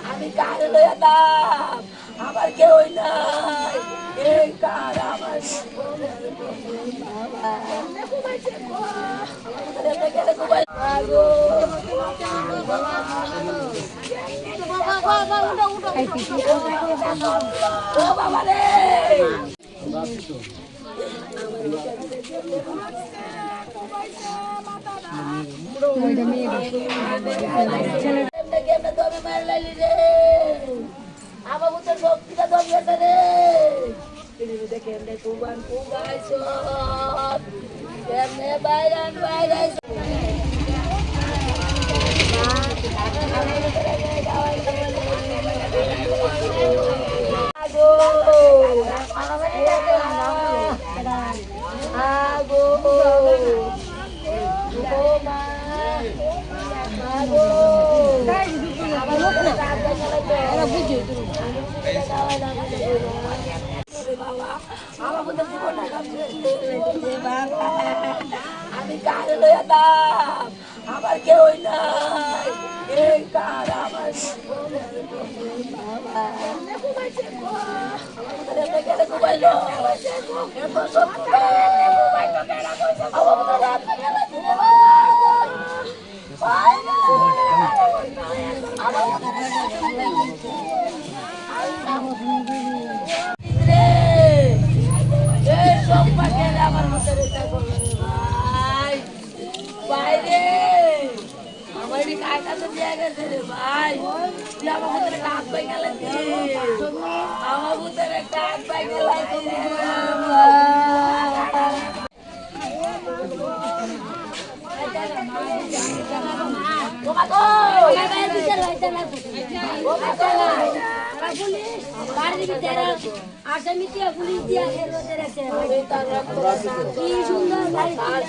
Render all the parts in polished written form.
আমি কারে লইয়া দাম আমার কেউ নাই এই কার আমার বাবা রে আমার বুতের শক্তিটা দমিয়েছে রে কেমনে কুবান কুবাইছ কেমনে বাইরান বাইরাইছ আমি কারে লইয়া দাম আমার কেউ নাই এই কার আমার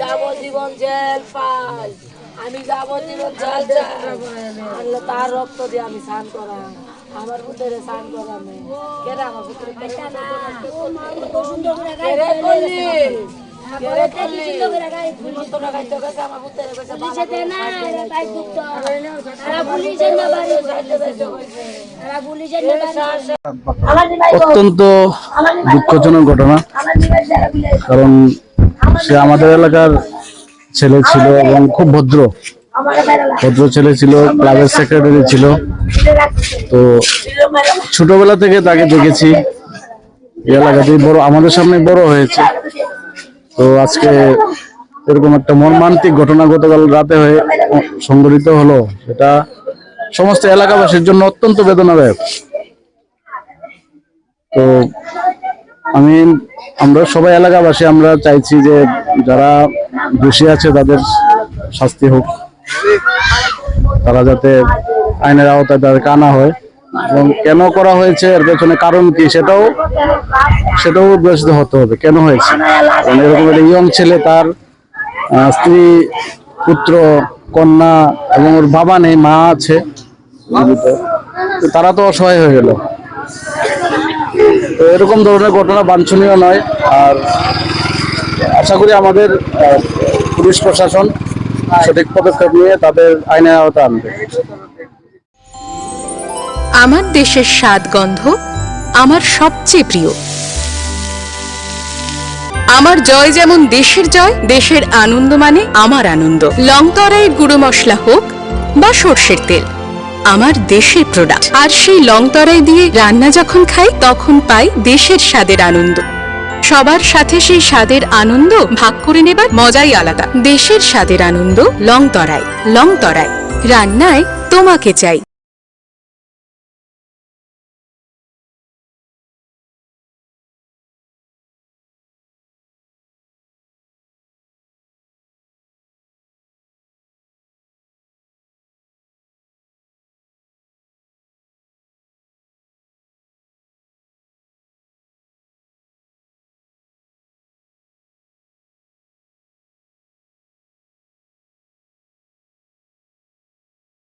যাবজ্জীবন জেল পাই আমি যাবজ্জীবন জেল আল্লাহ তার রক্ত দিয়ে আমি স্নান করা আমার পুত্রে স্নান করা নেই কেন আমার পুত্রে অত্যন্ত দুঃখজনক ঘটনা, কারণ সে আমাদের এলাকার ছেলে ছিল এবং খুব ভদ্র ছেলে ছিল, ক্লাবের সেক্রেটারি ছিল। তো ছোটবেলা থেকে তাকে দেখেছি, এই এলাকাতেই বড়, আমাদের সামনে বড় হয়েছে। তো আজকে এরকম একটা মর্মান্তিক ঘটনা গতকাল রাতে হয়ে সংঘটিত হলো, সেটা সমস্ত এলাকাবাসীর জন্য অত্যন্ত বেদনাদায়ক। তো আমরা সবাই এলাকাবাসী আমরা চাইছি যে যারা দোষী আছে তাদের শাস্তি হোক, তারা যাতে আইনের আওতায় তাদেরকে আনা হয়, এবং কেন করা হয়েছে এর পেছনে কারণ কি সেটাও উদ্ভাসিত হতে হবে, কেন হয়েছে। কারণ এরকম একটা ইয়ং ছেলে, তার স্ত্রী, পুত্র, কন্যা এবং ওর বাবা নেই, মা আছে, তারা তো অসহায় হয়ে গেল। তো এরকম ধরনের ঘটনা বাঞ্ছনীয় নয়। আর আশা করি আমাদের পুলিশ প্রশাসন সঠিক পদক্ষেপ নিয়ে তাদের আইনের আওতায় আনবে। আমার দেশের স্বাদ গন্ধ আমার সবচেয়ে প্রিয়। আমার জয় যেমন দেশের জয়, দেশের আনন্দ মানে আমার আনন্দ। লংতরাইয়ের গুঁড়ো মশলা হোক বা সর্ষের তেল, আমার দেশের প্রোডাক্ট। আর সেই লং তরাই দিয়ে রান্না যখন খাই তখন পাই দেশের স্বাদের আনন্দ। সবার সাথে সেই স্বাদের আনন্দ ভাগ করে নেবার মজাই আলাদা। দেশের স্বাদের আনন্দ লং তরাই। লং তরাই, রান্নায় তোমাকে চাই।